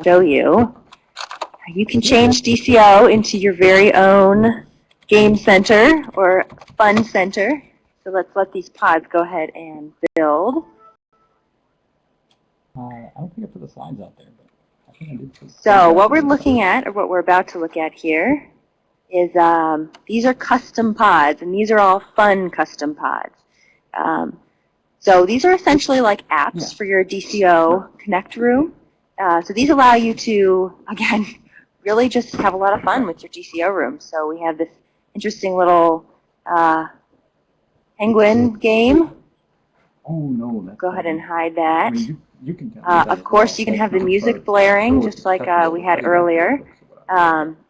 show you. You can change DCO into your very own game center or fun center. So let's let these pods go ahead and build. I don't think I put the slides out there, but I think I did put. So what we're looking at, or what we're about to look at here, is these are custom pods, and these are all fun custom pods. So these are essentially like apps for your DCO Connect room. So these allow you to, again, really just have a lot of fun with your DCO room. So we have this interesting little penguin game. Oh no! That's go ahead and hide that. I mean, you can of course, you can have the music blaring, just like we had earlier.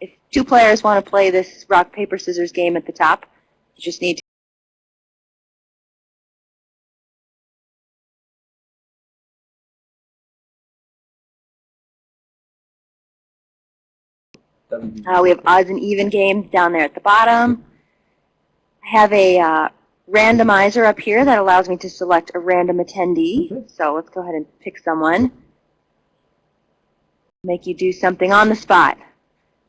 If two players want to play this rock, paper, scissors game at the top, you just need to we have odds and even games down there at the bottom. I have a randomizer up here that allows me to select a random attendee. So let's go ahead and pick someone. Make you do something on the spot.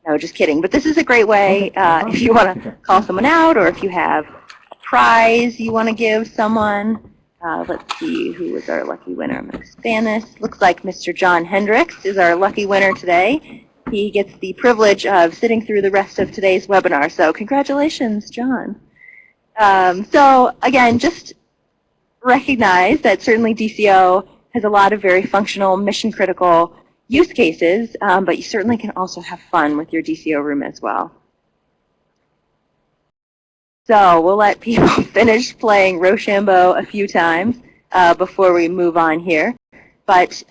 No, just kidding. But this is a great way if you want to call someone out, or if you have a prize you want to give someone. Let's see, who was our lucky winner. I'm going to expand this. Looks like Mr. John Hendricks is our lucky winner today. He gets the privilege of sitting through the rest of today's webinar. So congratulations, John. So again, just recognize that certainly DCO has a lot of very functional, mission-critical use cases, but you certainly can also have fun with your DCO room as well. So we'll let people finish playing Rochambeau a few times before we move on here. But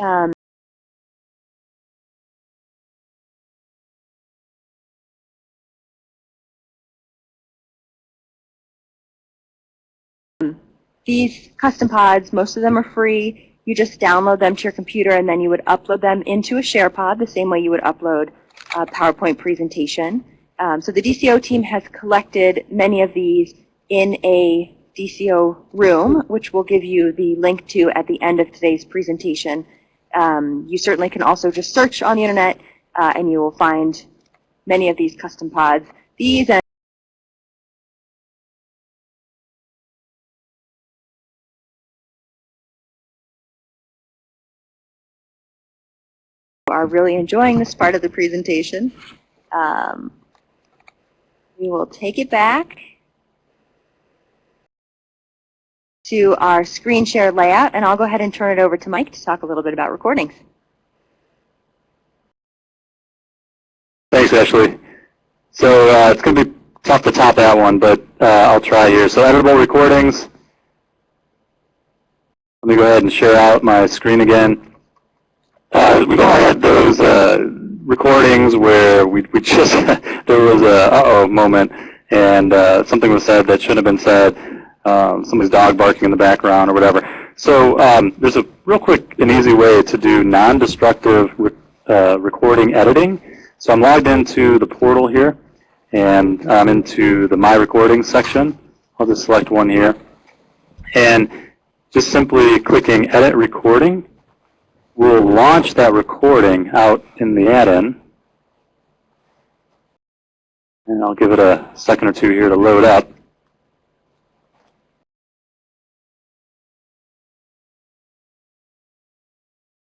these custom pods, most of them are free. You just download them to your computer, and then you would upload them into a share pod the same way you would upload a PowerPoint presentation. So the DCO team has collected many of these in a DCO room, which we'll give you the link to at the end of today's presentation. You certainly can also just search on the internet, and you will find many of these custom pods. These are really enjoying this part of the presentation. We will take it back to our screen share layout, and I'll go ahead and turn it over to Mike to talk a little bit about recordings. Thanks, Ashley. So it's going to be tough to top that one, but I'll try here. So editable recordings. Let me go ahead and share out my screen again. We've all had those recordings where we just, there was a uh-oh moment, and something was said that shouldn't have been said, somebody's dog barking in the background or whatever. So there's a real quick and easy way to do non-destructive recording editing. So I'm logged into the portal here, and I'm into the My Recordings section. I'll just select one here. And just simply clicking Edit Recording will launch that recording out in the add-in. And I'll give it a second or two here to load up.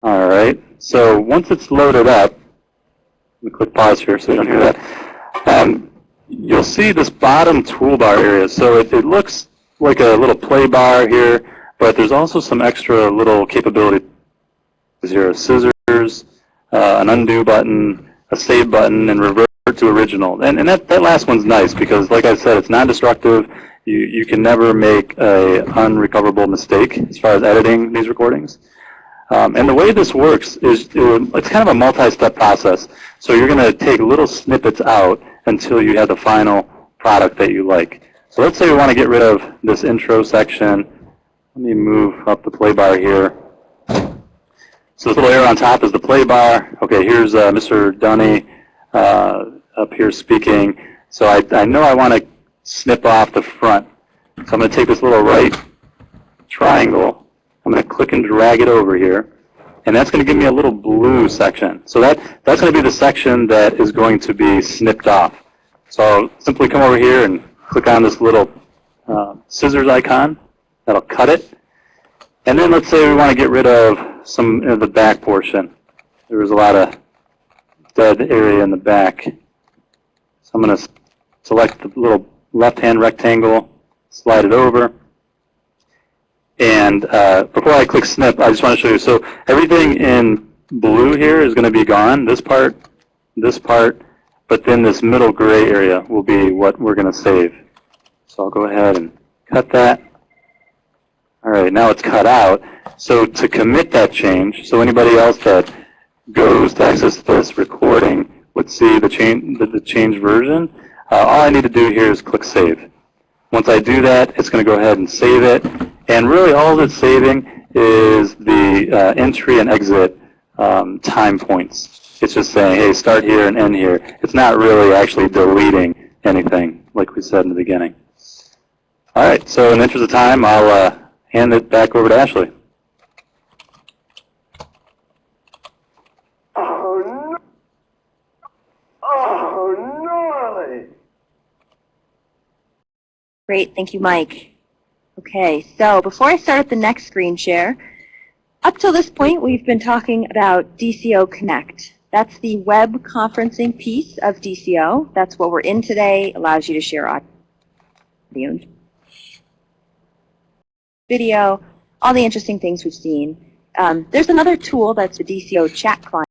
All right, so once it's loaded up, let me click pause here so you don't hear that. You'll see this bottom toolbar area. So it looks like a little play bar here, but there's also some extra little capability. Here, scissors, an undo button, a save button, and revert to original. And that last one's nice because, like I said, it's non-destructive. You can never make a unrecoverable mistake as far as editing these recordings. And the way this works is it's kind of a multi-step process. So you're going to take little snippets out until you have the final product that you like. So let's say we want to get rid of this intro section. Let me move up the play bar here. So this little arrow on top is the play bar. Okay, here's Mr. Dunny up here speaking. So I know I want to snip off the front. So I'm going to take this little right triangle. I'm going to click and drag it over here. and that's going to give me a little blue section. So that's going to be the section that is going to be snipped off. So I'll simply come over here and click on this little scissors icon. That'll cut it. And then let's say we want to get rid of some of the back portion. There was a lot of dead area in the back. So I'm going to select the little left-hand rectangle, slide it over. And before I click snip, I just want to show you. So everything in blue here is going to be gone, this part, but then this middle gray area will be what we're going to save. So I'll go ahead and cut that. All right, now it's cut out. So to commit that change, so anybody else that goes to access this recording would see the change version. All I need to do here is click save. Once I do that, it's going to go ahead and save it. And really all it's saving is the entry and exit time points. It's just saying, hey, start here and end here. It's not really actually deleting anything like we said in the beginning. All right, so in the interest of time, I'll hand it back over to Ashley. Oh, gnarly! Great, thank you, Mike. Okay, so before I start at the next screen share, up till this point we've been talking about DCO Connect. That's the web conferencing piece of DCO. That's what we're in today. Allows you to share audio, video, all the interesting things we've seen. There's another tool that's the DCO chat client.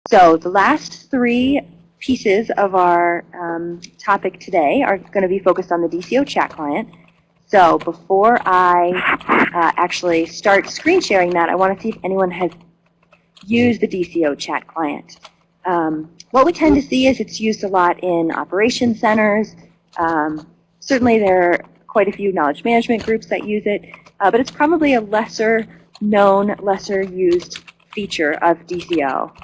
So the last three pieces of our topic today are going to be focused on the DCO chat client. So before I actually start screen sharing that, I want to see if anyone has used the DCO chat client. What we tend to see is it's used a lot in operations centers. Certainly there are quite a few knowledge management groups that use it, but it's probably a lesser known, lesser used feature of DCO.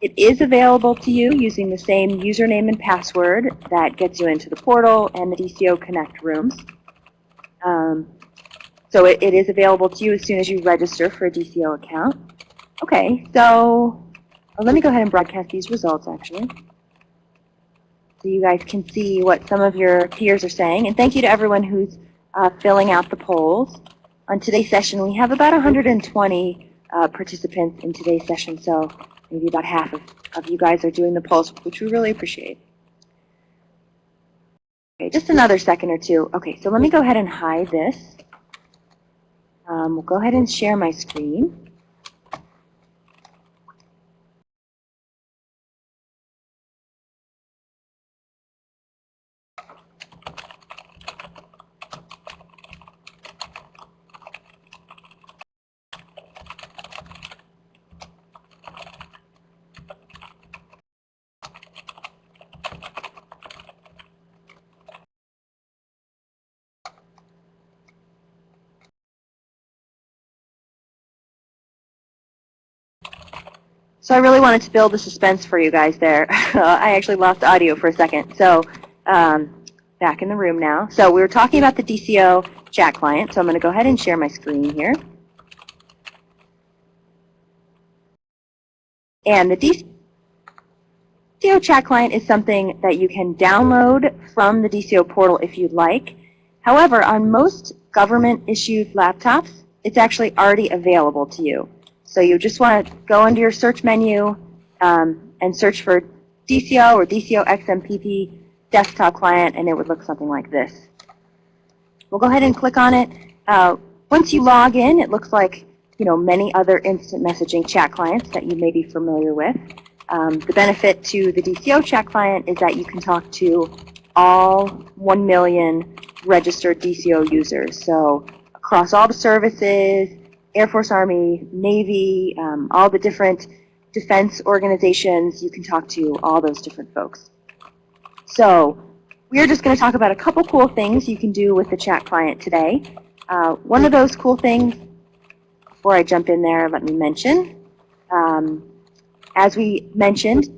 It is available to you using the same username and password that gets you into the portal and the DCO Connect rooms. So it is available to you as soon as you register for a DCO account. Okay, so let me go ahead and broadcast these results actually, so you guys can see what some of your peers are saying. And thank you to everyone who's filling out the polls. On today's session, we have about 120 participants in today's session, so maybe about half of you guys are doing the polls, which we really appreciate. Okay, just another second or two. Okay, so let me go ahead and hide this. We'll go ahead and share my screen. So I really wanted to build the suspense for you guys there. I actually lost audio for a second. So back in the room now. So we were talking about the DCO chat client. So I'm going to go ahead and share my screen here. And the DCO chat client is something that you can download from the DCO portal if you'd like. However, on most government-issued laptops, it's actually already available to you. So you just want to go into your search menu and search for DCO or DCO XMPP desktop client, and it would look something like this. We'll go ahead and click on it. Once you log in, it looks like many other instant messaging chat clients that you may be familiar with. The benefit to the DCO chat client is that you can talk to all 1 million registered DCO users. So across all the services, Air Force, Army, Navy, all the different defense organizations, you can talk to all those different folks. So we're just going to talk about a couple cool things you can do with the chat client today. One of those cool things, before I jump in there, let me mention, as we mentioned,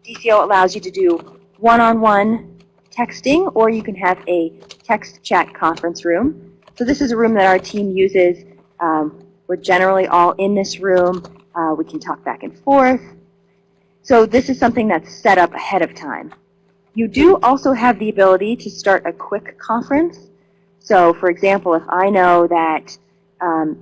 DCO allows you to do one-on-one texting, or you can have a text chat conference room. So this is a room that our team uses. We're generally all in this room. We can talk back and forth. So this is something that's set up ahead of time. You do also have the ability to start a quick conference. So for example, if I know that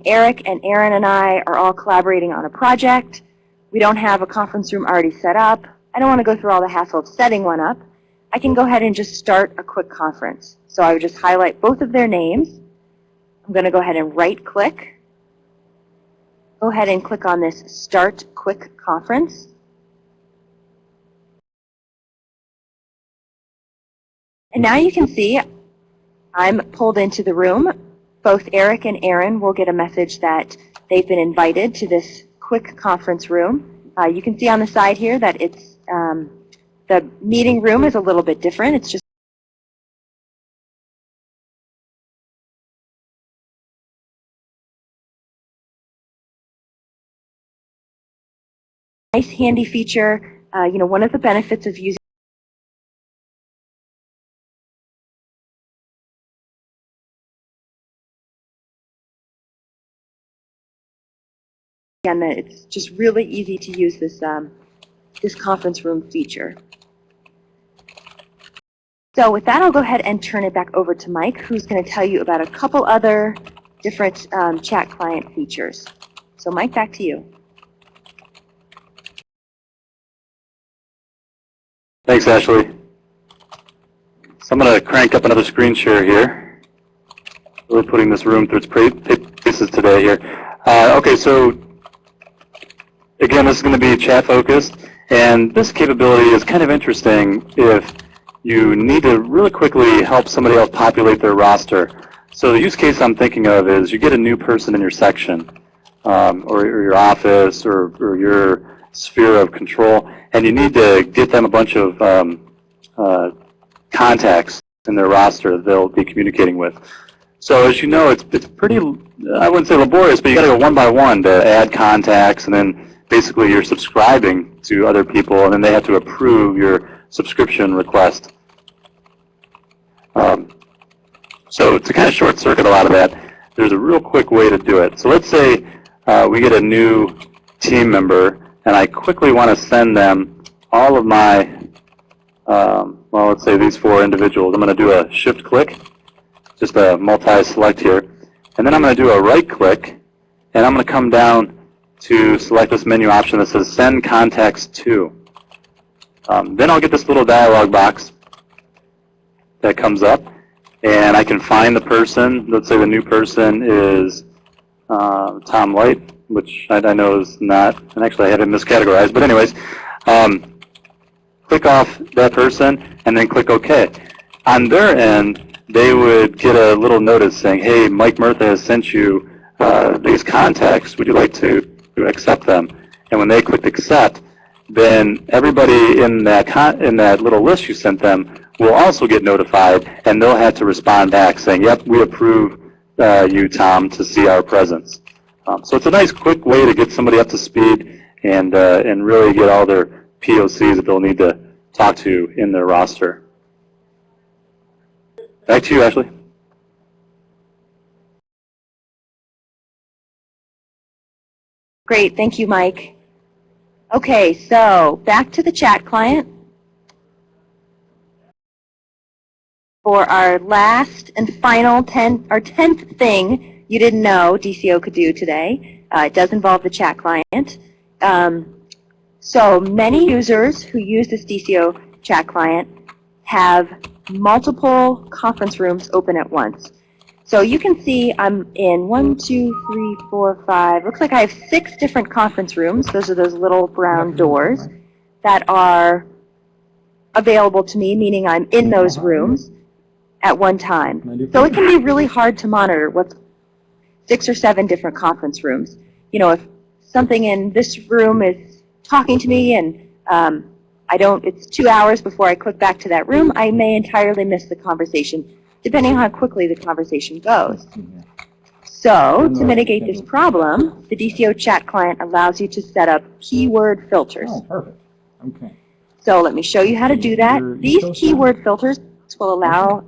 Eric and Aaron and I are all collaborating on a project, we don't have a conference room already set up, I don't want to go through all the hassle of setting one up, I can go ahead and just start a quick conference. So I would just highlight both of their names. I'm going to go ahead and right-click. Go ahead and click on this Start Quick Conference. And now you can see I'm pulled into the room. Both Eric and Aaron will get a message that they've been invited to this quick conference room. You can see on the side here that it's the meeting room is a little bit different. It's just a nice handy feature. One of the benefits of using again, that it's just really easy to use this this conference room feature. So with that, I'll go ahead and turn it back over to Mike, who's going to tell you about a couple other different chat client features. So Mike, back to you. Thanks, Ashley. So I'm going to crank up another screen share here. Really putting this room through its paces today here. Okay, so again, this is going to be chat focused, and this capability is kind of interesting if you need to really quickly help somebody else populate their roster. So the use case I'm thinking of is you get a new person in your section, or your office, or your sphere of control, and you need to get them a bunch of contacts in their roster that they'll be communicating with. So as you know, it's pretty, I wouldn't say laborious, but you got to go one by one to add contacts, and then basically you're subscribing to other people, and then they have to approve your subscription request. So to kind of short circuit a lot of that, there's a real quick way to do it. So let's say we get a new team member, and I quickly want to send them all of my, well, let's say these 4 individuals. I'm going to do a shift click, just a multi-select here, and then I'm going to do a right click, and I'm going to come down to select this menu option that says Send Contacts To. Then I'll get this little dialog box that comes up, and I can find the person. Let's say the new person is Tom White, which I know is not, and actually I had it miscategorized, but anyways, click off that person, and then click OK. On their end, they would get a little notice saying, hey, Mike Murtha has sent you these contacts. Would you like to accept them? And when they clicked accept, then everybody in that little list you sent them will also get notified, and they'll have to respond back saying, yep, we approve you, Tom, to see our presence. So it's a nice quick way to get somebody up to speed and really get all their POCs that they'll need to talk to in their roster. Back to you, Ashley. Great, thank you, Mike. Okay, so back to the chat client. For our last and final 10th thing you didn't know DCO could do today, it does involve the chat client. So many users who use this DCO chat client have multiple conference rooms open at once. So you can see I'm in 1, 2, 3, 4, 5. Looks like I have 6 different conference rooms. Those are those little brown doors that are available to me, meaning I'm in those rooms at one time. So it can be really hard to monitor what's 6 or 7 different conference rooms. If something in this room is talking to me and it's 2 hours before I click back to that room, I may entirely miss the conversation, depending on how quickly the conversation goes. So, to mitigate this problem, the DCO chat client allows you to set up keyword filters. Oh, perfect. Okay. So let me show you how to do that. You're These so keyword filters will allow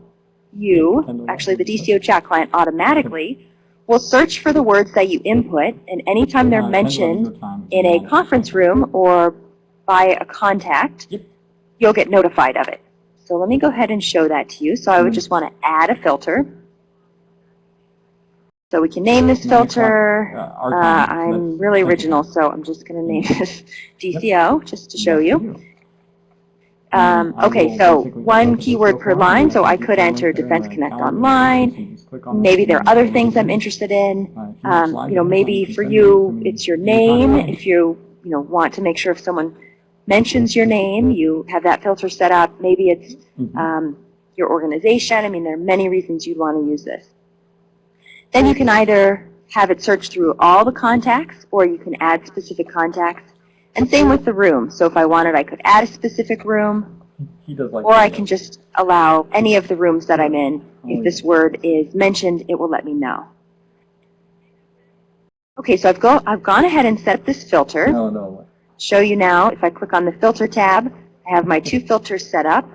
you, actually the DCO chat client automatically, will search for the words that you input, and anytime they're mentioned in a conference room or by a contact, you'll get notified of it. So let me go ahead and show that to you. So I would just want to add a filter. So we can name this filter. I'm really original, so I'm just going to name this DCO just to show you. Okay, so one keyword per line, so I could enter Defense Connect Online. Maybe there are other things I'm interested in. You know, maybe for you, it's your name. If you want to make sure if someone mentions your name, you have that filter set up. Maybe it's your organization. I mean, there are many reasons you'd want to use this. Then you can either have it search through all the contacts, or you can add specific contacts. And same with the room. So if I wanted, I could add a specific room, or I can just allow any of the rooms that I'm in. If this word is mentioned, it will let me know. Okay, so I've gone ahead and set this filter. Show you now, if I click on the filter tab, I have my two filters set up.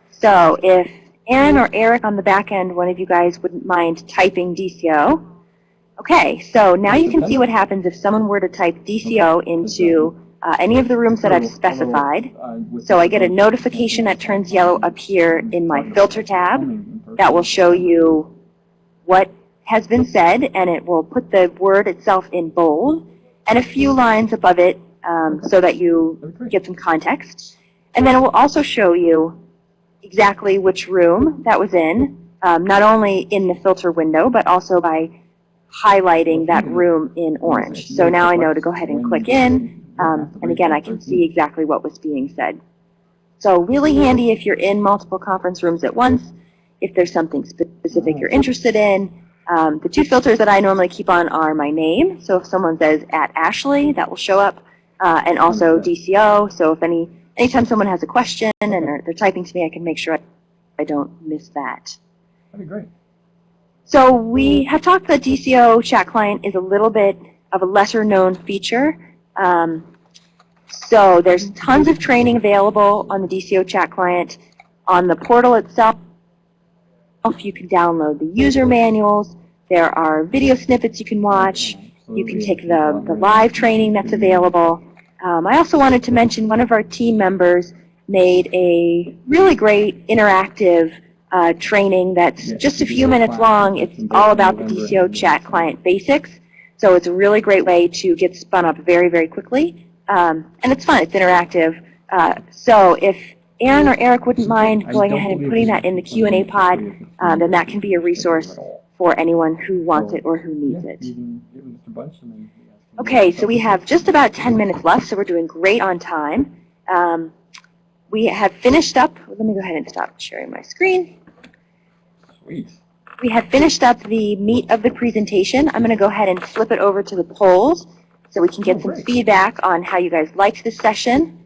So if Ann or Eric on the back end, one of you guys wouldn't mind typing DCO. Okay, so now you can see what happens if someone were to type DCO into any of the rooms that I've specified. So I get a notification that turns yellow up here in my filter tab that will show you what has been said, and it will put the word itself in bold and a few lines above it so that you get some context. And then it will also show you exactly which room that was in, not only in the filter window, but also by highlighting that room in orange. So now I know to go ahead and click in, and again, I can see exactly what was being said. So really handy if you're in multiple conference rooms at once, if there's something specific you're interested in. The two filters that I normally keep on are my name. So if someone says @Ashley, that will show up, and also DCO. So if anytime someone has a question and they're typing to me, I can make sure I don't miss that. That'd be great. So we have talked that DCO chat client is a little bit of a lesser known feature. So there's tons of training available on the DCO chat client. On the portal itself, you can download the user manuals. There are video snippets you can watch. You can take the live training that's available. I also wanted to mention one of our team members made a really great interactive training that's just a few minutes long. It's all about the DCO chat client basics. So it's a really great way to get spun up very, very quickly. And it's fun. It's interactive. So if Aaron or Eric wouldn't mind going ahead and putting that in the Q&A pod, then that can be a resource for anyone who wants it or who needs it. Okay, so we have just about 10 minutes left, so we're doing great on time. We have finished up. Let me go ahead and stop sharing my screen. Sweet. We have finished up the meat of the presentation. I'm going to go ahead and flip it over to the polls so we can get some feedback on how you guys liked this session.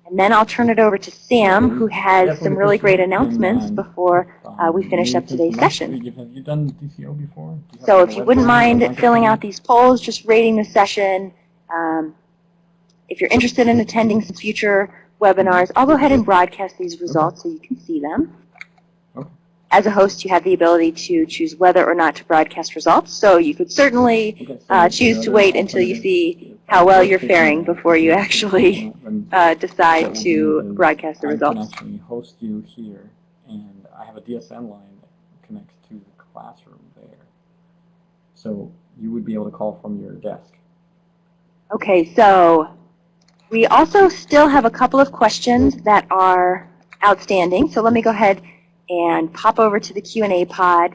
And then I'll turn it over to Sam, who has some really great announcements before we finish up today's session. Have you done DCO before? So if you wouldn't mind filling out these polls, just rating the session. If you're interested in attending some future webinars, I'll go ahead and broadcast these results so you can see them. As a host, you have the ability to choose whether or not to broadcast results, so you could certainly choose to wait until you see how well you're faring before you actually decide to broadcast the results. I can actually host you here, and I have a DSN line that connects to the classroom there. So you would be able to call from your desk. Okay, so we also still have a couple of questions that are outstanding, so let me go ahead and pop over to the Q&A pod